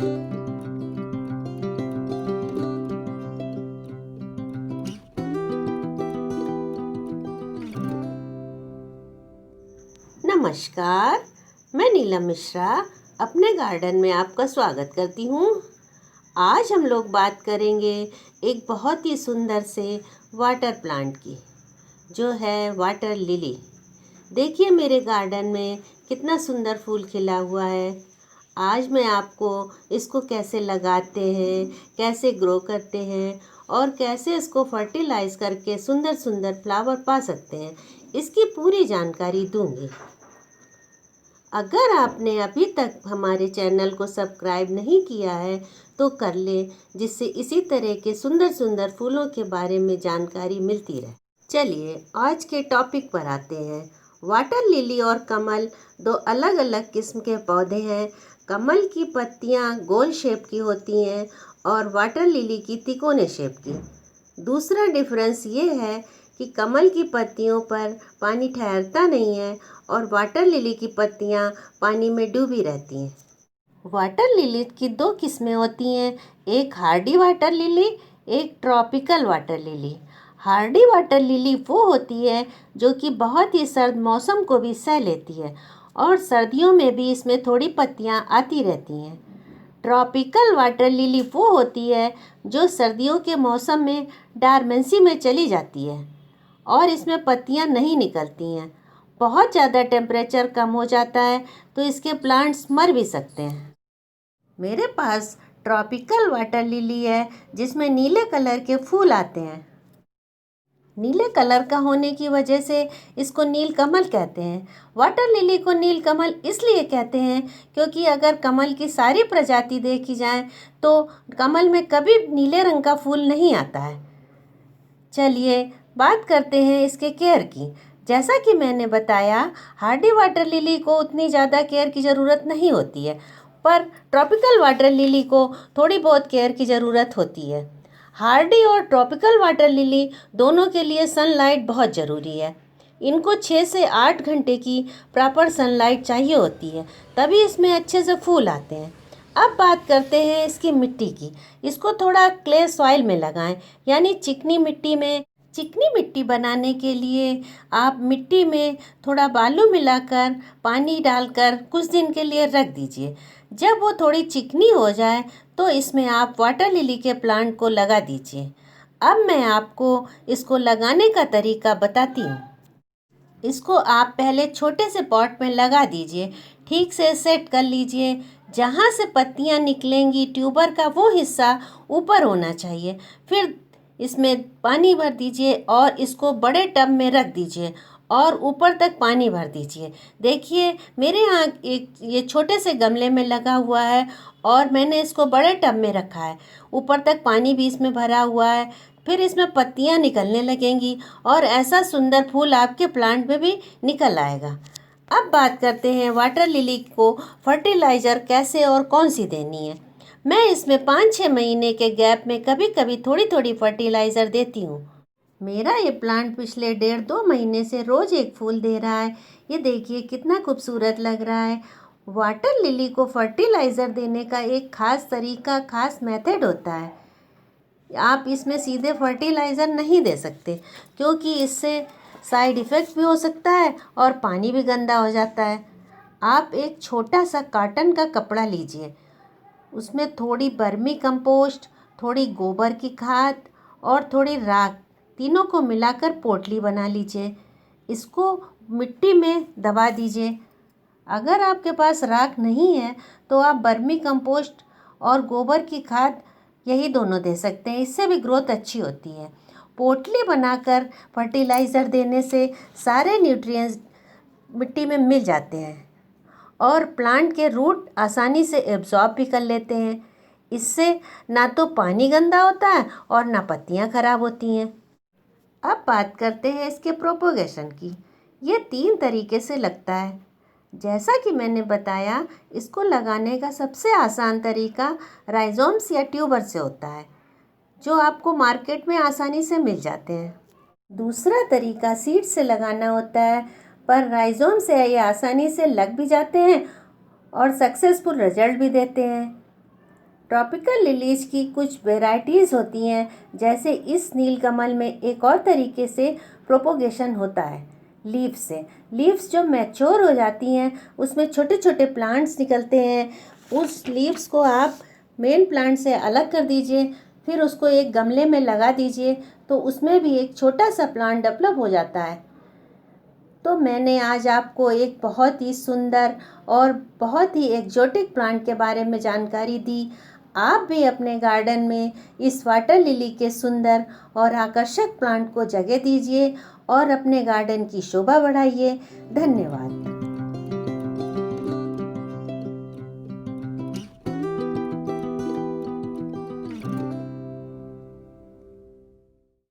नमस्कार, मैं नीलम मिश्रा अपने गार्डन में आपका स्वागत करती हूँ। आज हम लोग बात करेंगे एक बहुत ही सुंदर से वाटर प्लांट की, जो है वाटर लिली। देखिए मेरे गार्डन में कितना सुंदर फूल खिला हुआ है। आज मैं आपको इसको कैसे लगाते हैं, कैसे ग्रो करते हैं और कैसे इसको फर्टिलाइज करके सुंदर सुंदर फ्लावर पा सकते हैं, इसकी पूरी जानकारी दूंगी। अगर आपने अभी तक हमारे चैनल को सब्सक्राइब नहीं किया है तो कर लें, जिससे इसी तरह के सुंदर सुंदर फूलों के बारे में जानकारी मिलती रहे। चलिए आज के टॉपिक पर आते हैं। वाटर लिली और कमल दो अलग अलग किस्म के पौधे हैं। कमल की पत्तियां गोल शेप की होती हैं और वाटर लिली की तिकोने शेप की। दूसरा डिफरेंस ये है कि कमल की पत्तियों पर पानी ठहरता नहीं है और वाटर लिली की पत्तियां पानी में डूबी रहती हैं। वाटर लिली की दो किस्में होती हैं, एक हार्डी वाटर लिली, एक tropical water lily. Hardy water lily वो होती है जो कि बहुत ही सर्द मौसम को भी सह लेती है और सर्दियों में भी इसमें थोड़ी पत्तियां आती रहती हैं। ट्रॉपिकल वाटर लिली वो होती है जो सर्दियों के मौसम में डॉर्मेंसी में चली जाती है और इसमें पत्तियां नहीं निकलती हैं। बहुत ज़्यादा टेम्परेचर कम हो जाता है तो इसके प्लांट्स मर भी सकते हैं। मेरे पास ट्रॉपिकल वाटर लिली है जिसमें नीले कलर के फूल आते हैं। नीले कलर का होने की वजह से इसको नीलकमल कहते हैं। वाटर लिली को नीलकमल इसलिए कहते हैं क्योंकि अगर कमल की सारी प्रजाति देखी जाए तो कमल में कभी नीले रंग का फूल नहीं आता है। चलिए बात करते हैं इसके केयर की। जैसा कि मैंने बताया, हार्डी वाटर लिली को उतनी ज़्यादा केयर की ज़रूरत नहीं होती है, पर ट्रॉपिकल वाटर लिली को थोड़ी बहुत केयर की ज़रूरत होती है। हार्डी और ट्रॉपिकल वाटर लिली दोनों के लिए सनलाइट बहुत ज़रूरी है। इनको 6 से 8 घंटे की प्रॉपर सनलाइट चाहिए होती है, तभी इसमें अच्छे से फूल आते हैं। अब बात करते हैं इसकी मिट्टी की। इसको थोड़ा क्ले सॉइल में लगाएं, यानी चिकनी मिट्टी में। चिकनी मिट्टी बनाने के लिए आप मिट्टी में थोड़ा बालू मिलाकर पानी डालकर कुछ दिन के लिए रख दीजिए। जब वो थोड़ी चिकनी हो जाए तो इसमें आप वाटर लिली के प्लांट को लगा दीजिए। अब मैं आपको इसको लगाने का तरीका बताती हूँ। इसको आप पहले छोटे से पॉट में लगा दीजिए, ठीक से सेट कर लीजिए। जहाँ से पत्तियाँ निकलेंगी ट्यूबर का वो हिस्सा ऊपर होना चाहिए। फिर इसमें पानी भर दीजिए और इसको बड़े टब में रख दीजिए और ऊपर तक पानी भर दीजिए। देखिए मेरे यहाँ एक ये छोटे से गमले में लगा हुआ है और मैंने इसको बड़े टब में रखा है। ऊपर तक पानी भी इसमें भरा हुआ है। फिर इसमें पत्तियाँ निकलने लगेंगी और ऐसा सुंदर फूल आपके प्लांट में भी निकल आएगा। अब बात करते हैं वाटर लिली को फर्टिलाइज़र कैसे और कौन सी देनी है। मैं इसमें 5-6 महीने के गैप में कभी कभी थोड़ी थोड़ी फर्टिलाइज़र देती हूँ। मेरा ये प्लांट पिछले 1.5-2 महीने से रोज़ एक फूल दे रहा है। ये देखिए कितना खूबसूरत लग रहा है। वाटर लिली को फर्टिलाइज़र देने का एक ख़ास तरीका, ख़ास मेथड होता है। आप इसमें सीधे फर्टिलाइज़र नहीं दे सकते क्योंकि इससे साइड इफ़ेक्ट भी हो सकता है और पानी भी गंदा हो जाता है। आप एक छोटा सा कॉटन का कपड़ा लीजिए, उसमें थोड़ी वर्मी कंपोस्ट, थोड़ी गोबर की खाद और थोड़ी राख, तीनों को मिलाकर पोटली बना लीजिए। इसको मिट्टी में दबा दीजिए। अगर आपके पास राख नहीं है तो आप वर्मी कंपोस्ट और गोबर की खाद यही दोनों दे सकते हैं, इससे भी ग्रोथ अच्छी होती है। पोटली बनाकर फर्टिलाइज़र देने से सारे न्यूट्रिएंट्स मिट्टी में मिल जाते हैं और प्लांट के रूट आसानी से एब्जॉर्ब भी कर लेते हैं। इससे ना तो पानी गंदा होता है और ना पत्तियां खराब होती हैं। अब बात करते हैं इसके प्रोपोगेशन की। ये 3 तरीके से लगता है। जैसा कि मैंने बताया, इसको लगाने का सबसे आसान तरीका राइजोम्स या ट्यूबर से होता है, जो आपको मार्केट में आसानी से मिल जाते हैं। दूसरा तरीका सीड से लगाना होता है, पर राइजोम से ये आसानी से लग भी जाते हैं और सक्सेसफुल रिजल्ट भी देते हैं। ट्रॉपिकल लिलीज की कुछ वेराइटीज़ होती हैं, जैसे इस नीलकमल में एक और तरीके से प्रोपोगेशन होता है लीव्स से। लीव्स जो मैच्योर हो जाती हैं उसमें छोटे छोटे प्लांट्स निकलते हैं। उस लीव्स को आप मेन प्लांट से अलग कर दीजिए, फिर उसको एक गमले में लगा दीजिए, तो उसमें भी एक छोटा सा प्लांट डेवलप हो जाता है। तो मैंने आज आपको एक बहुत ही सुंदर और बहुत ही एक्जोटिक प्लांट के बारे में जानकारी दी। आप भी अपने गार्डन में इस वाटर लिली के सुंदर और आकर्षक प्लांट को जगह दीजिए और अपने गार्डन की शोभा बढ़ाइए। धन्यवाद।